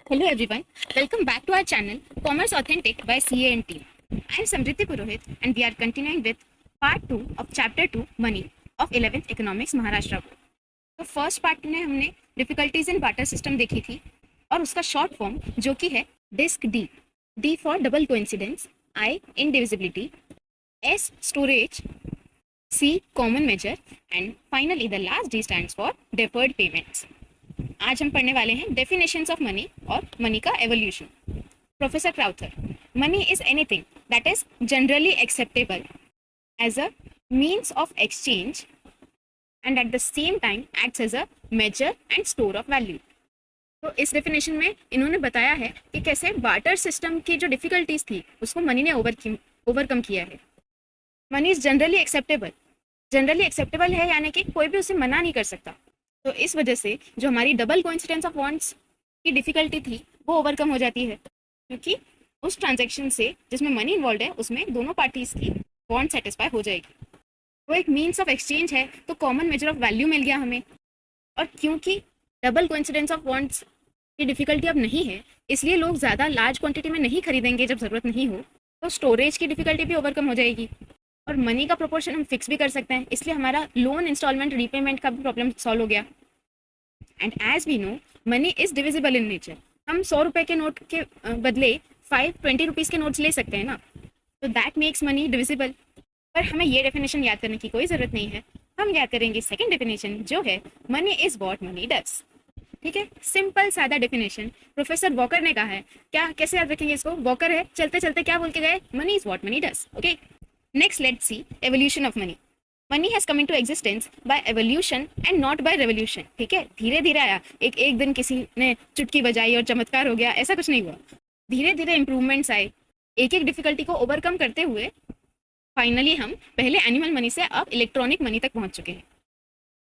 Hello everyone, welcome back to our channel Commerce Authentic by CA and team. I am Samriti Purohit and we are continuing with part 2 of chapter 2 Money of 11th Economics Maharashtra Board. तो first part में हमने difficulties in barter system देखी थी और उसका short form जो कि है disc D for double coincidence, I indivisibility, S storage, C common measure and finally the last D stands for deferred payments. आज हम पढ़ने वाले हैं डेफिनेशंस ऑफ मनी और मनी का evolution. Professor Crowther, money is anything that is generally acceptable as a means of exchange and at the same time acts as a measure and store of value. तो इस definition में इन्होंने बताया है कि कैसे बार्टर सिस्टम की जो डिफिकल्टीज थी उसको मनी ने ओवरकम किया है. मनी इज जनरली एक्सेप्टेबल है यानी कि कोई भी उसे मना नहीं कर सकता. तो इस वजह से जो हमारी डबल कोइंसिडेंस ऑफ वांट्स की डिफिकल्टी थी वो ओवरकम हो जाती है, क्योंकि उस ट्रांजैक्शन से जिसमें मनी इन्वॉल्व है उसमें दोनों पार्टीज की वांट सेटिस्फाई हो जाएगी. वो एक मीन्स ऑफ एक्सचेंज है तो कॉमन मेजर ऑफ वैल्यू मिल गया हमें. और क्योंकि डबल कोइंसिडेंस ऑफ वांट्स की डिफिकल्टी अब नहीं है इसलिए लोग ज़्यादा लार्ज क्वांटिटी में नहीं खरीदेंगे जब ज़रूरत नहीं हो, तो स्टोरेज की डिफिकल्टी भी ओवरकम हो जाएगी. और मनी का प्रोपोर्शन हम फिक्स भी कर सकते हैं, इसलिए हमारा लोन इंस्टॉलमेंट रीपेमेंट का भी प्रॉब्लम सॉल्व हो गया. And as we know money is divisible in nature. हम 100 रुपए के नोट के बदले 520 रुपीज़ के नोट्स ले सकते हैं ना, तो दैट मेक्स मनी डिविजिबल. पर हमें ये डेफिनेशन याद करने की कोई ज़रूरत नहीं है. हम याद करेंगे सेकंड डेफिनेशन जो है money is what money does. ठीक है, सिंपल सादा डेफिनेशन प्रोफेसर वॉकर ने कहा है. क्या कैसे याद रखेंगे इसको? वॉकर है, चलते चलते क्या बोल के गए? Money is what money does. Okay, next let's see evolution of money. Money has come into existence by evolution and not by revolution. ठीक है, धीरे धीरे आया. एक दिन किसी ने चुटकी बजाई और चमत्कार हो गया, ऐसा कुछ नहीं हुआ. धीरे धीरे इंप्रूवमेंट्स आए, एक एक डिफिकल्टी को ओवरकम करते हुए फाइनली हम पहले एनिमल मनी से अब इलेक्ट्रॉनिक मनी तक पहुंच चुके हैं.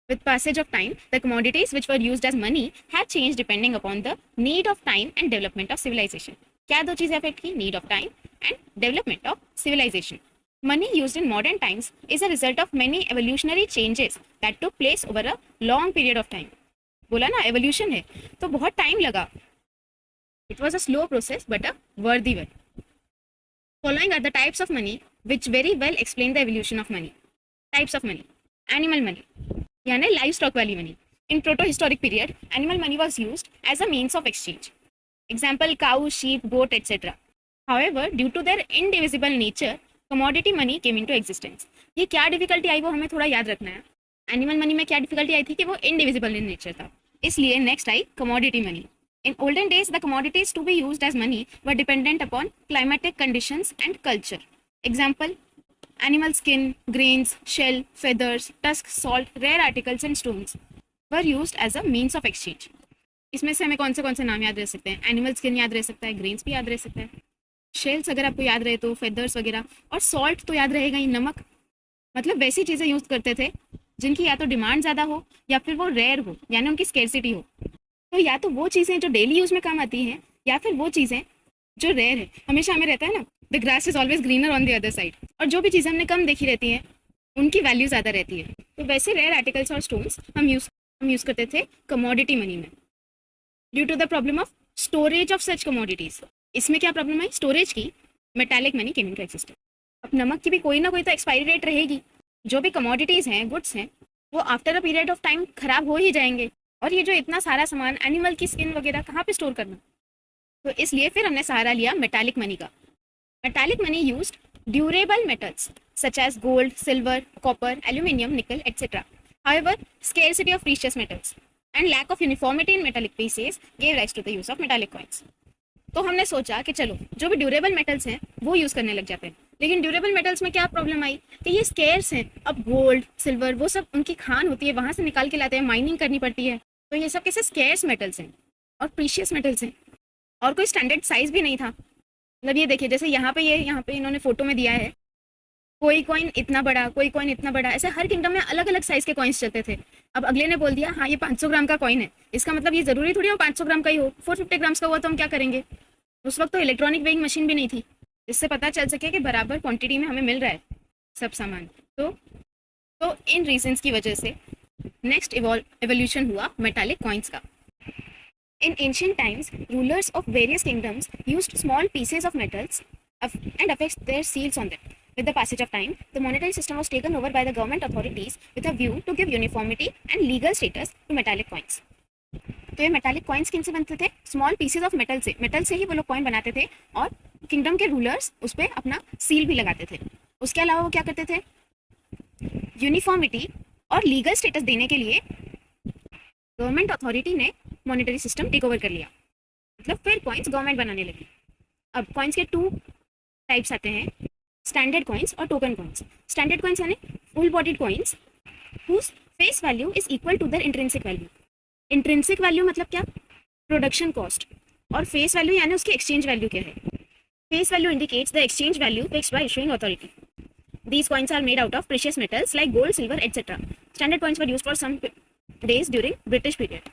With passage of time, the commodities which were used as money have changed depending upon the need of time and development of civilization. क्या दो चीजें अफेक्ट की? Need of time and development of civilization. Money used in modern times is a result of many evolutionary changes that took place over a long period of time. बोला ना evolution है, तो बहुत time लगा. It was a slow process but a worthy one. Following are the types of money which very well explain the evolution of money. Types of money. Animal money. यानी livestock वाली money. In proto historic period animal money was used as a means of exchange. Example cow, sheep, goat etcetera. However due to their indivisible nature commodity money came into existence. ये क्या difficulty आई वो हमें थोड़ा याद रखना है. Animal money में क्या डिफिकल्टी आई थी कि वो इनडिविजिबल इन नेचर था, इसलिए next I commodity money. In olden days, the commodities to be used as money were dependent upon climatic conditions and culture. Example: animal skin, grains, shell, feathers, tusk, salt, rare articles and stones were used as a means of exchange. इसमें से हमें कौन से नाम याद रह सकते हैं? एनिमल स्किन याद रह सकता है, ग्रेन्स भी याद रह सकता है, शेल्स अगर आपको याद रहे तो, फेदर्स वगैरह, और सॉल्ट तो याद रहेगा ही, नमक. मतलब वैसी चीज़ें यूज करते थे जिनकी या तो डिमांड ज़्यादा हो या फिर वो रेयर हो, यानी उनकी स्केर्सिटी हो. तो या तो वो चीज़ें जो डेली यूज में काम आती हैं या फिर वो चीज़ें जो रेयर है. हमेशा हमें रहता है ना, the grass is always greener on the other side. और जो भी चीज़ें हमने कम देखी रहती हैं उनकी वैल्यू ज़्यादा रहती है. तो वैसे रेयर आर्टिकल्स और स्टोन्स हम यूज़ करते थे कमोडिटी मनी में. Due to the problem of storage of such commodities. इसमें क्या प्रॉब्लम है? स्टोरेज की. Metallic money came into existence. अब नमक की भी कोई ना कोई तो एक्सपायरी डेट रहेगी. जो भी कमोडिटीज़ हैं, गुड्स हैं, वो after a period of time खराब हो ही जाएंगे. और ये जो इतना सारा सामान, एनिमल की स्किन वगैरह, कहाँ पे स्टोर करना? तो इसलिए फिर हमने सहारा लिया मेटालिक मनी का. Metallic money used durable metals such as gold, silver, copper, aluminium, nickel etcetera. However scarcity of precious metals and lack of uniformity in metallic pieces gave rise to the use of metallic coins. तो हमने सोचा कि चलो जो भी durable metals हैं वो use करने लग जाते हैं. लेकिन ड्यूरेबल मेटल्स में क्या प्रॉब्लम आई कि ये स्केर्स हैं. अब गोल्ड, सिल्वर, वो सब उनकी खान होती है, वहाँ से निकाल के लाते हैं, माइनिंग करनी पड़ती है. तो ये सब कैसे स्केर्स मेटल्स हैं और प्रीशियस मेटल्स हैं, और कोई स्टैंडर्ड साइज भी नहीं था. मतलब ये देखिए, जैसे यहाँ पे इन्होंने फोटो में दिया है, कोई कॉइन इतना बड़ा, कोई कॉइन इतना बड़ा, ऐसे हर किंगडम में अलग अलग साइज के कॉइन्स चलते थे. अब अगले ने बोल दिया हाँ ये 500 ग्राम का कॉइन है, इसका मतलब ये जरूरी थोड़ी हो 500 ग्राम का ही हो. 450 ग्राम्स का हुआ तो हम क्या करेंगे? उस वक्त तो इलेक्ट्रॉनिक वेइंग मशीन भी नहीं थी जिससे पता चल सके कि बराबर क्वांटिटी में हमें मिल रहा है सब सामान. तो इन रीजंस की वजह से नेक्स्ट एवोल्यूशन हुआ मेटालिक कॉइन्स का. In ancient times, rulers of various kingdoms used small pieces of metals and affixed their seals on them. With the passage of time, the monetary system was taken over by the government authorities with a view to give uniformity and legal status to metallic coins. तो ये metallic coins किन से बनते थे? Small pieces of metal से ही वो लोग coin बनाते थे और किंगडम के रूलर्स उस पर अपना सील भी लगाते थे. उसके अलावा वो क्या करते थे? यूनिफॉर्मिटी और लीगल स्टेटस देने के लिए गवर्नमेंट अथॉरिटी ने मॉनेटरी सिस्टम टेक ओवर कर लिया. मतलब फिर कॉइन्स गवर्नमेंट बनाने लगी. अब कॉइन्स के 2 टाइप्स आते हैं, स्टैंडर्ड कॉइन्स और टोकन कॉइन्स. स्टैंडर्ड कॉइन्स यानी full bodied coins whose face value is equal to their intrinsic value. Intrinsic value मतलब क्या? Production cost. और फेस वैल्यू यानी उसकी एक्सचेंज वैल्यू क्या है? Face value indicates the exchange value fixed by issuing authority. These coins are made out of precious metals like gold, silver, etc. Standard coins were used for some days during British period.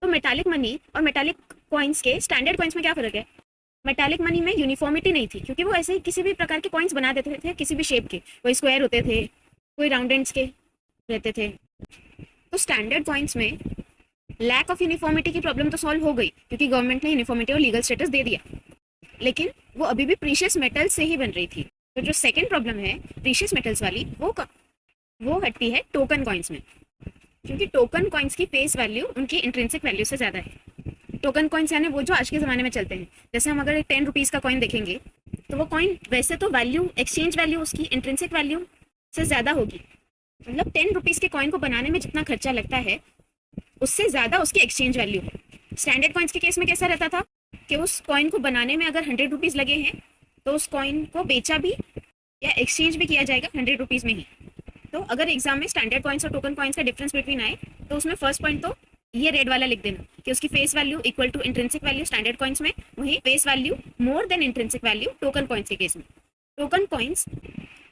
तो metallic money और metallic coins के standard coins में क्या फ़र्क है? Metallic money में uniformity नहीं थी क्योंकि वो ऐसे ही किसी भी प्रकार के कॉइन्स बना देते थे, किसी भी शेप के. कोई स्क्वायर होते थे, कोई राउंड एंड्स के रहते थे. तो स्टैंडर्ड कॉइन्स में लैक ऑफ यूनिफॉर्मिटी की प्रॉब्लम तो सॉल्व हो गई क्योंकि गवर्नमेंट ने यूनिफॉर्मिटी और लीगल स्टेटस दे दिया, लेकिन वो अभी भी प्रीशियस मेटल से ही बन रही थी. तो जो सेकेंड प्रॉब्लम है प्रीशियस मेटल्स वाली, वो हटती है टोकन कॉइन्स में, क्योंकि टोकन कॉइन्स की फेस वैल्यू उनकी इंट्रिंसिक वैल्यू से ज़्यादा है. टोकन कॉइन्स यानी वो जो आज के ज़माने में चलते हैं. जैसे हम अगर एक 10 रुपीज़ का कॉइन देखेंगे तो वो कॉइन वैसे तो वैल्यू, एक्सचेंज वैल्यू उसकी इंट्रिंसिक वैल्यू से ज़्यादा होगी. मतलब 10 रुपीज़ के कॉइन को बनाने में जितना खर्चा लगता है उससे ज़्यादा उसकी एक्सचेंज वैल्यू है. स्टैंडर्ड कॉइन्स के केस में कैसा रहता था कि उस कॉइन को बनाने में अगर 100 रुपीज़ लगे हैं तो उस कॉइन को बेचा भी या एक्सचेंज भी किया जाएगा 100 रुपीज़ में ही. तो अगर एग्जाम में स्टैंडर्ड कॉइन्स और टोकन कॉइन्स का डिफरेंस बिटवीन आए तो उसमें फर्स्ट पॉइंट तो ये रेड वाला लिख देना कि उसकी face value equal to intrinsic value standard coins में, वहीं face value more than intrinsic value token coins के केस में. Token coins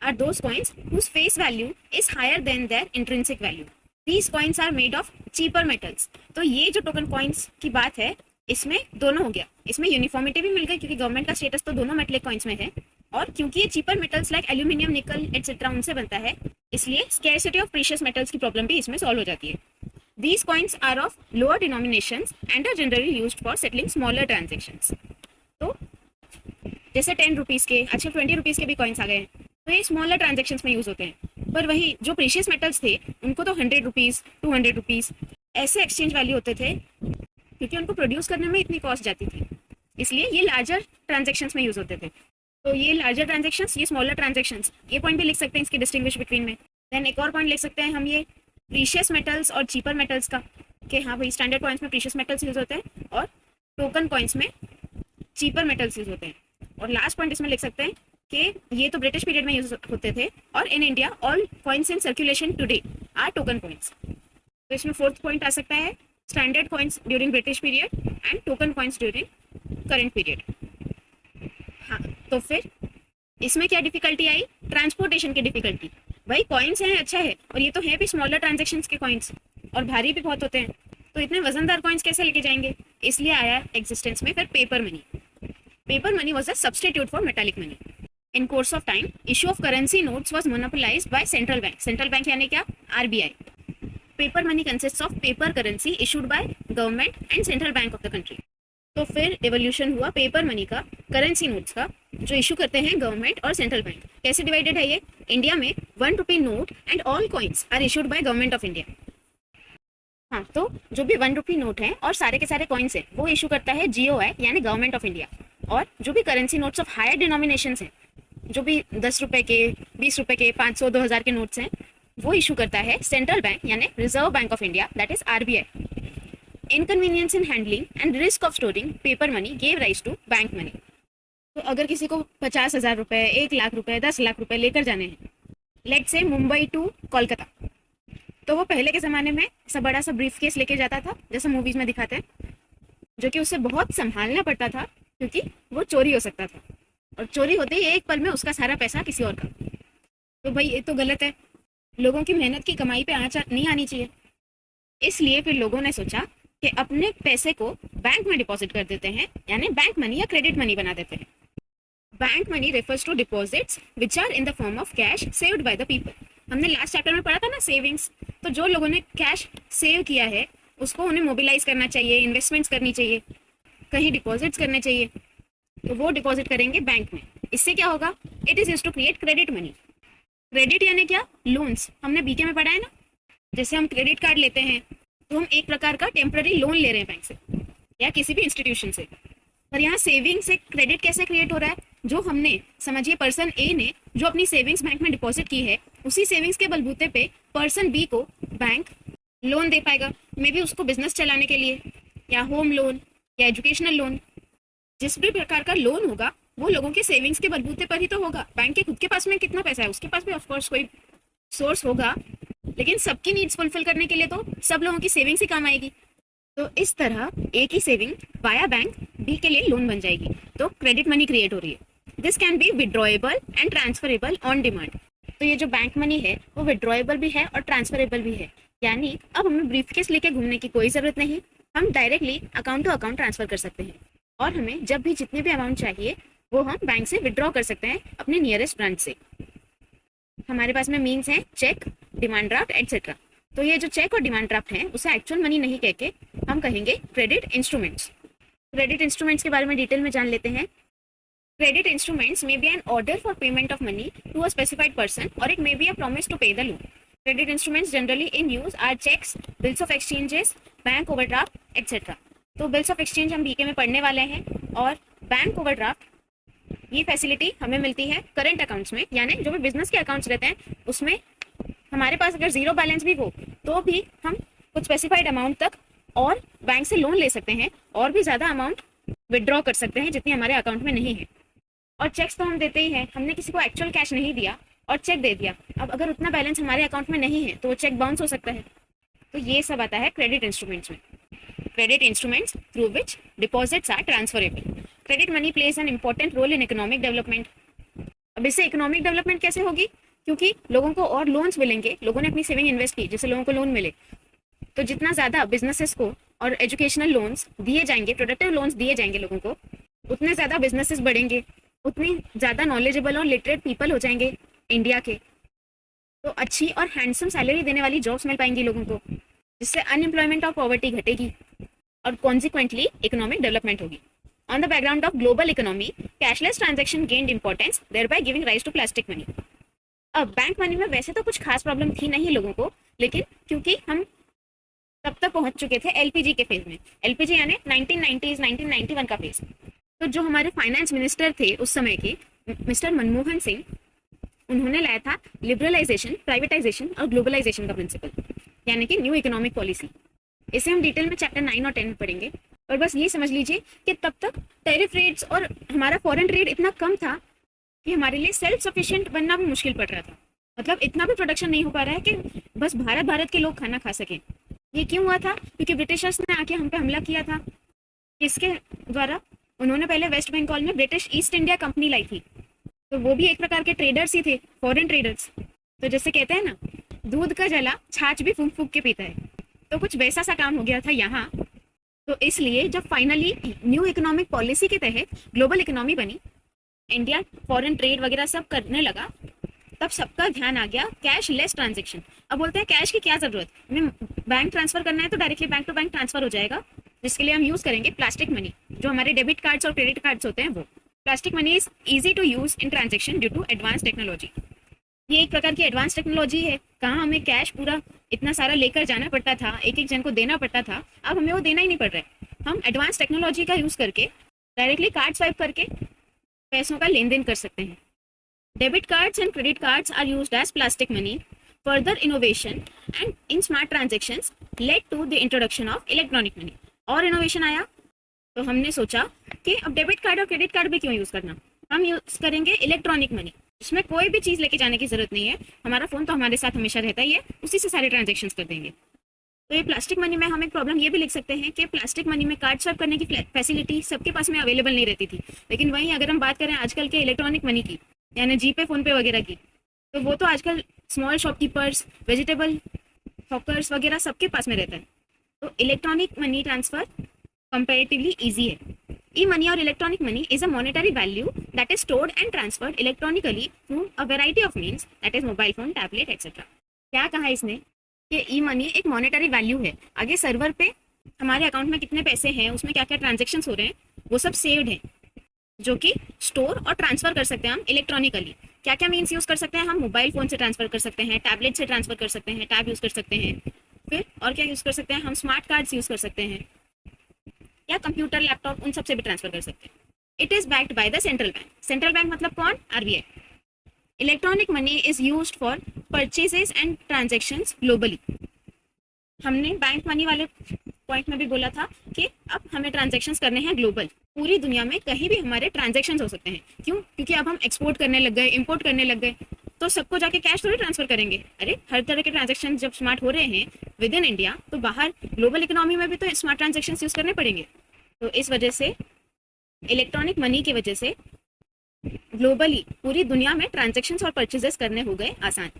are those coins whose face value is higher than their intrinsic value. These coins are made of cheaper metals. तो ये जो token coins की बात है इसमें दोनों हो गया. इसमें यूनिफॉर्मिटी भी मिल गई क्योंकि गवर्नमेंट का स्टेटस तो दोनों मेटलिक कॉइन्स में है, और क्योंकि ये cheaper metals like aluminium, nickel etcetera उनसे बनता है, इसलिए स्कैरसिटी ऑफ प्रीशियस मेटल्स की प्रॉब्लम भी इसमें सॉल्व हो जाती है. These coins are of lower denominations and are generally used for settling smaller transactions. तो जैसे 10 रुपीज़ के, अच्छा 20 रुपीज़ के भी कॉइन्स आ गए हैं, तो ये स्मॉलर ट्रांजेक्शंस में यूज़ होते हैं. पर वही जो प्रीशियस मेटल्स थे उनको तो 100 रुपीज़, 200 रुपीज़ ऐसे एक्सचेंज वैल्यू होते थे क्योंकि उनको प्रोड्यूस करने में इतनी कॉस्ट जाती थी, इसलिए ये लार्जर ट्रांजेक्शन्स में यूज़ होते थे. तो ये लार्जर ट्रांजेक्शन्स, ये स्मॉलर ट्रांजेक्शन्स, ये पॉइंट भी लिख सकते हैं इसके डिस्टिंग्विश बिटवीन में. देन एक और पॉइंट लिख सकते हैं हम ये प्रीशियस मेटल्स और चीपर मेटल्स का, कि हाँ भाई स्टैंडर्ड कॉइन्स में प्रीशियस मेटल्स यूज़ होते हैं और टोकन कॉइन्स में चीपर मेटल्स यूज़ होते हैं. और लास्ट पॉइंट इसमें लिख सकते हैं कि ये तो ब्रिटिश पीरियड में यूज होते थे और in India all coins in circulation today are token coins. तो इसमें फोर्थ पॉइंट आ सकता है standard coins during British period and token coins during current period. हाँ, तो फिर इसमें क्या डिफिकल्टी आई? ट्रांसपोर्टेशन की डिफिकल्टी. भाई कॉइन्स हैं, अच्छा है, और ये तो है भी स्मॉलर ट्रांजेक्शन्स के कॉइन्स और भारी भी बहुत होते हैं, तो इतने वजनदार कॉइन्स कैसे लेके जाएंगे? इसलिए आया एग्जिस्टेंस में फिर paper money. Paper money was a substitute for metallic money. In course of time, issue of currency notes was monopolized by central bank. Central bank यानी क्या? RBI. Paper money consists of paper currency issued by government and central bank of the country. तो फिर evolution हुआ paper money का, currency notes का, जो issue करते हैं गवर्नमेंट और सेंट्रल बैंक. कैसे डिवाइडेड है ये? इंडिया में 1 rupee note and all coins are issued by government of India. हाँ, तो जो भी 1 रुपी नोट है और सारे के सारे कॉइन्स हैं वो इशू करता है GOI यानी गवर्नमेंट ऑफ इंडिया. और जो भी currency notes of higher denominations हैं, जो भी 10 रुपए के, 20 रुपए के, 500, 2000 के नोट्स हैं, वो इशू करता है सेंट्रल बैंक यानी Reserve Bank of India, that is RBI. Inconvenience in handling and risk of storing paper money gave rise to bank money. तो अगर किसी को 50,000 रुपए, 1 लाख रुपए, 10 लाख रुपए लेकर जाने हैं, let's say Mumbai to Kolkata, तो वो पहले के ज़माने में ऐसा बड़ा सा ब्रीफ केस लेके जाता था जैसे मूवीज़ में दिखाते हैं, जो कि उसे बहुत संभालना पड़ता था क्योंकि वो चोरी हो सकता था, और चोरी होते ही एक पल में उसका सारा पैसा किसी और का. तो भाई ये तो गलत है, लोगों की मेहनत की कमाई पे आँच नहीं आनी चाहिए. इसलिए फिर लोगों ने सोचा कि अपने पैसे को बैंक में डिपॉजिट कर देते हैं, यानी बैंक मनी या क्रेडिट मनी बना देते हैं. Bank money refers to deposits which are in the form of cash saved by the people. हमने लास्ट चैप्टर में पढ़ा था ना सेविंग्स. तो जो लोगों ने कैश सेव किया है उसको उन्हें मोबिलाइज करना चाहिए, इन्वेस्टमेंट्स करनी चाहिए, कहीं डिपॉजिट्स करने चाहिए, तो वो डिपॉजिट करेंगे बैंक में। इससे क्या होगा? It is use to create credit money. Credit यानी क्या? लोन्स। हमने बीके में पढ़ा है ना, जैसे हम क्रेडिट कार्ड लेते हैं तो हम एक प्रकार का टेम्पररी लोन ले रहे हैं बैंक से या किसी भी इंस्टीट्यूशन से। पर यहाँ सेविंग से क्रेडिट कैसे क्रिएट हो रहा है? जो हमने, समझिए पर्सन ए ने जो अपनी सेविंग्स बैंक में डिपॉजिट की है, उसी सेविंग्स के बलबूते पे पर्सन बी को बैंक लोन दे पाएगा। मे बी उसको बिजनेस चलाने के लिए, या होम लोन, या एजुकेशनल लोन। जिस भी प्रकार का लोन होगा वो लोगों के सेविंग्स के बलबूते पर ही तो होगा। बैंक के खुद के पास में कितना पैसा है? उसके पास भी ऑफकोर्स कोई सोर्स होगा, लेकिन सबकी नीड्स फुलफिल करने के लिए तो सब लोगों की सेविंग्स ही काम आएगी। तो इस तरह एक ही सेविंग वाया बैंक बी के लिए लोन बन जाएगी, तो क्रेडिट मनी क्रिएट हो रही है। This can be withdrawable and transferable on demand. तो ये जो बैंक मनी है वो विड्रॉएबल भी है और ट्रांसफरेबल भी है, यानी अब हमें ब्रीफकेस लेके घूमने की कोई जरूरत नहीं, हम directly account to account transfer कर सकते हैं। और हमें जब भी जितने भी अमाउंट चाहिए वो हम बैंक से विड्रॉ कर सकते हैं अपने नियरेस्ट ब्रांच से। हमारे पास में मीन्स हैं चेक, डिमांड ड्राफ्ट एटसेट्रा। तो ये जो चेक और डिमांड ड्राफ्ट है उसे एक्चुअल मनी नहीं कह के हम कहेंगे क्रेडिट इंस्ट्रूमेंट्स। क्रेडिट इंस्ट्रूमेंट्स के बारे में डिटेल में जान लेते हैं। Credit instruments may be an order for payment of money to a specified person और it may be a promise to pay the loan. Credit instruments generally in use are cheques, bills of exchanges, bank overdraft etcetera. तो bills of exchange हम BK में पढ़ने वाले हैं, और bank overdraft ये facility हमें मिलती है करंट अकाउंट्स में, यानी जो भी बिजनेस के अकाउंट्स रहते हैं उसमें हमारे पास अगर जीरो बैलेंस भी हो तो भी हम कुछ स्पेसिफाइड अमाउंट तक और बैंक से लोन ले सकते हैं और भी ज़्यादा अमाउंट विड्रॉ कर सकते हैं जितनी हमारे अकाउंट में नहीं है। और चेक्स तो हम देते ही हैं, हमने किसी को एक्चुअल कैश नहीं दिया और चेक दे दिया, अब अगर उतना बैलेंस हमारे अकाउंट में नहीं है तो वो चेक बाउंस हो सकता है। तो ये सब आता है क्रेडिट इंस्ट्रूमेंट्स में। Credit instruments through which deposits are transferable. Credit money plays an important role in economic development. अब इससे इकोनॉमिक डेवलपमेंट कैसे होगी? क्योंकि लोगों को और लोन्स मिलेंगे, लोगों ने अपनी सेविंग इन्वेस्ट की जिससे लोगों को लोन मिले, तो जितना ज़्यादा बिजनेसेस को और एजुकेशनल लोन्स दिए जाएंगे, प्रोडक्टिव लोन्स दिए जाएंगे लोगों को, उतने ज़्यादा बिजनेसेस बढ़ेंगे, उतनी ज़्यादा नॉलेजेबल और लिटरेट पीपल हो जाएंगे इंडिया के, तो अच्छी और हैंडसम सैलरी देने वाली जॉब्स मिल पाएंगी लोगों को, जिससे अनएम्प्लॉयमेंट और पॉवर्टी घटेगी और कॉन्सिक्वेंटली इकोनॉमिक डेवलपमेंट होगी। On the background of global economy, cashless transaction gained importance, thereby giving rise to plastic money. अब बैंक मनी में वैसे तो कुछ खास प्रॉब्लम थी नहीं लोगों को, लेकिन क्योंकि हम तब तक पहुंच चुके थे एलपीजी के फेज में, एलपीजी यानी 1990s 1991 का फेज। तो जो हमारे फाइनेंस मिनिस्टर थे उस समय के, मिस्टर मनमोहन सिंह, उन्होंने लाया था लिबरलाइजेशन, प्राइवेटाइजेशन और ग्लोबलाइजेशन का प्रिंसिपल, यानी कि न्यू इकोनॉमिक पॉलिसी। इसे हम डिटेल में चैप्टर 9 और 10 में पढ़ेंगे। और बस ये समझ लीजिए कि तब तक टैरिफ रेट्स और हमारा फॉरेन ट्रेड इतना कम था कि हमारे लिए सेल्फ सफिशिएंट बनना भी मुश्किल पड़ रहा था। मतलब इतना भी प्रोडक्शन नहीं हो पा रहा है कि बस भारत के लोग खाना खा सकें। ये क्यों हुआ था? क्योंकि ब्रिटिशर्स ने आके हम पे हमला किया था। इसके द्वारा उन्होंने पहले वेस्ट बंगाल में ब्रिटिश ईस्ट इंडिया कंपनी लाई थी, तो वो भी एक प्रकार के ट्रेडर्स ही थे, फॉरेन ट्रेडर्स। तो जैसे कहते हैं ना, दूध का जला छाछ भी फूंक फूंक के पीता है, तो कुछ वैसा सा काम हो गया था यहाँ। तो इसलिए जब फाइनली न्यू इकोनॉमिक पॉलिसी के तहत ग्लोबल इकोनॉमी बनी, इंडिया फॉरेन ट्रेड वगैरह सब करने लगा, तब सबका ध्यान आ गया कैश लेस ट्रांजेक्शन। अब बोलते हैं कैश की क्या जरूरत, हमें बैंक ट्रांसफर करना है तो directly bank to bank transfer हो जाएगा, जिसके लिए हम यूज करेंगे प्लास्टिक मनी। जो हमारे डेबिट कार्ड्स और क्रेडिट कार्ड्स होते हैं वो plastic money is easy to use in transaction due to advance technology. ये एक प्रकार की एडवांस टेक्नोलॉजी है। कहाँ हमें कैश पूरा इतना सारा लेकर जाना पड़ता था, एक एक जन को देना पड़ता था, अब हमें वो देना ही नहीं पड़ रहा है। हम एडवांस टेक्नोलॉजी का यूज करके डायरेक्टली कार्ड स्वाइप करके पैसों का लेन देन कर सकते हैं। Debit cards and credit cards are used as plastic money. Further innovation and in smart transactions led to the introduction of electronic money. और इनोवेशन आया तो हमने सोचा कि अब डेबिट कार्ड और क्रेडिट कार्ड भी क्यों यूज करना, हम यूज करेंगे इलेक्ट्रॉनिक मनी। इसमें कोई भी चीज लेके जाने की जरूरत नहीं है, हमारा फोन तो हमारे साथ हमेशा रहता ही है, उसी से सारे ट्रांजेक्शन्स कर देंगे। तो ये प्लास्टिक मनी में हम एक प्रॉब्लम ये भी लिख सकते हैं कि प्लास्टिक मनी में कार्ड स्वाइप करने की फैसिलिटी सबके पास में अवेलेबल नहीं रहती थी। लेकिन वहीं अगर हम बात करें आजकल के इलेक्ट्रॉनिक मनी की, यानी जीपे, फोन पे वगैरह की, तो वो तो आजकल स्मॉल शॉपकीपर्स, वेजिटेबल हॉकर्स वगैरह सबके पास में रहता है। तो electronic money transfer comparatively easy है। E-money or electronic money is a monetary value that is stored and transferred electronically through a variety of means, that is mobile phone, tablet, etc. क्या कहा इसने कि ई मनी एक monetary value है। आगे server पे हमारे अकाउंट में कितने पैसे हैं, उसमें क्या क्या ट्रांजेक्शन हो रहे हैं, वो सब सेव्ड है, जो कि स्टोर और ट्रांसफर कर सकते हैं हम इलेक्ट्रॉनिकली। क्या क्या मीन्स यूज कर सकते हैं हम? मोबाइल फोन से ट्रांसफर कर सकते हैं, टैबलेट से ट्रांसफर कर सकते हैं, टैब यूज कर सकते हैं, फिर और क्या यूज कर सकते हैं हम? स्मार्ट कार्ड्स यूज कर सकते हैं, या कंप्यूटर, लैपटॉप, उन सब से भी ट्रांसफर कर सकते हैं। It is backed by the central bank. Central bank मतलब कौन? RBI. Electronic money is used for purchases and transactions globally. हमने बैंक मनी वाले पॉइंट में भी बोला था कि अब हमें ट्रांजेक्शन्स करने हैं ग्लोबल, पूरी दुनिया में कहीं भी हमारे ट्रांजेक्शन्स हो सकते हैं। क्यों? क्योंकि अब हम एक्सपोर्ट करने लग गए, इंपोर्ट करने लग गए, तो सबको जाके कैश थोड़ी ट्रांसफर करेंगे। अरे हर तरह के ट्रांजेक्शन जब स्मार्ट हो रहे हैं विद इन इंडिया, तो बाहर ग्लोबल इकोनॉमी में भी तो स्मार्ट ट्रांजेक्शन यूज करने पड़ेंगे। तो इस वजह से इलेक्ट्रॉनिक मनी की वजह से ग्लोबली पूरी दुनिया में ट्रांजेक्शन्स और परचेजेस करने हो गए आसान।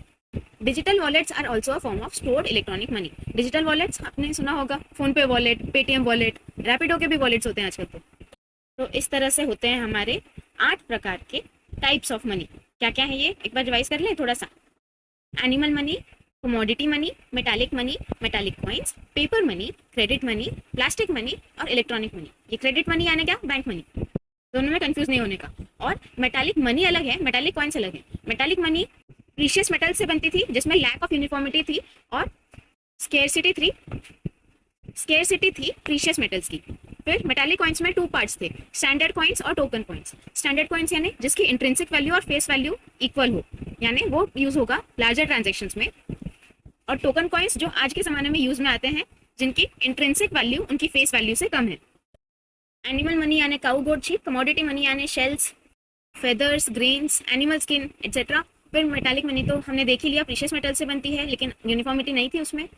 Digital wallets are also a form of stored electronic money. Digital wallets आपने सुना होगा, फोन पे वॉलेट, पेटीएम वॉलेट, रैपिडो के भी वॉलेट्स होते हैं आजकल। तो इस तरह से होते हैं हमारे 8 प्रकार के टाइप्स ऑफ मनी। क्या क्या है ये एक बार रिवाइज कर लें थोड़ा सा। Animal money, commodity money, metallic money, metallic coins, paper money, credit money, plastic money और इलेक्ट्रॉनिक मनी। ये क्रेडिट मनी यानी क्या? Bank money. दोनों में कंफ्यूज नहीं होने का। और मेटालिक मनी अलग है, मेटालिक कॉइन्स अलग है। मेटालिक मनी प्रीशियस मेटल से बनती थी, जिसमें लैक ऑफ यूनिफॉर्मिटी थी और स्केर्सिटी थी प्रीशियस मेटल्स की। फिर मेटालिक कॉइन्स में 2 पार्ट्स थे, स्टैंडर्ड कॉइन्स और टोकन कॉइन्स। स्टैंडर्ड कॉइन्स यानी जिसकी इंट्रिंसिक वैल्यू और फेस वैल्यू इक्वल हो, यानी वो यूज होगा लार्जर ट्रांजेक्शन्स में। और टोकन कॉइन्स जो आज के ज़माने में यूज में आते हैं, जिनकी इंट्रिंसिक वैल्यू उनकी फेस वैल्यू से कम है। एनिमल मनी यानी काऊ गोट शीप, कमोडिटी मनी यानी shells, feathers, grains, animal skin etcetera. फिर मेटालिक मनी तो हमने देख ही लिया, प्रीशियस मेटल से बनती है, लेकिन यूनिफॉर्मिटी नहीं थी उसमें।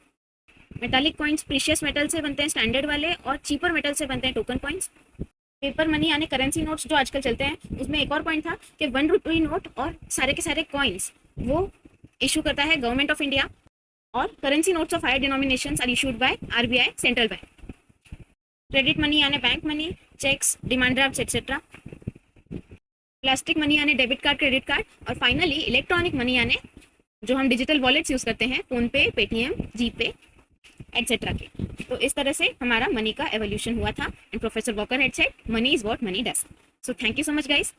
मेटालिक कॉइन्स प्रीशियस मेटल से बनते हैं स्टैंडर्ड वाले, और चीपर मेटल से बनते हैं टोकन कॉइन्स। पेपर मनी यानी करेंसी नोट्स जो आजकल चलते हैं, उसमें एक और पॉइंट था कि 1 रुपये नोट और सारे के सारे कॉइन्स वो इशू करता है गवर्नमेंट ऑफ इंडिया, और currency notes of higher denominations are issued by RBI, central bank. Credit money यानी bank money, cheques, demand drafts etcetera. Plastic money यानी डेबिट कार्ड, क्रेडिट कार्ड। और फाइनली इलेक्ट्रॉनिक मनी यानी जो हम digital wallets use करते हैं, phone पे, Paytm, जीपे etcetera के। तो इस तरह से हमारा मनी का एवोल्यूशन हुआ था। And professor walker had said money is what money does. So thank you so much guys.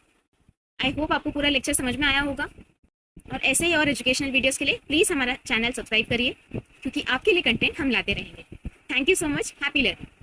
I hope आपको पूरा लेक्चर समझ में आया होगा, और ऐसे ही और एजुकेशनल वीडियोस के लिए प्लीज हमारा चैनल सब्सक्राइब करिए, क्योंकि आपके लिए कंटेंट हम लाते रहेंगे। Thank you so much, happy learning.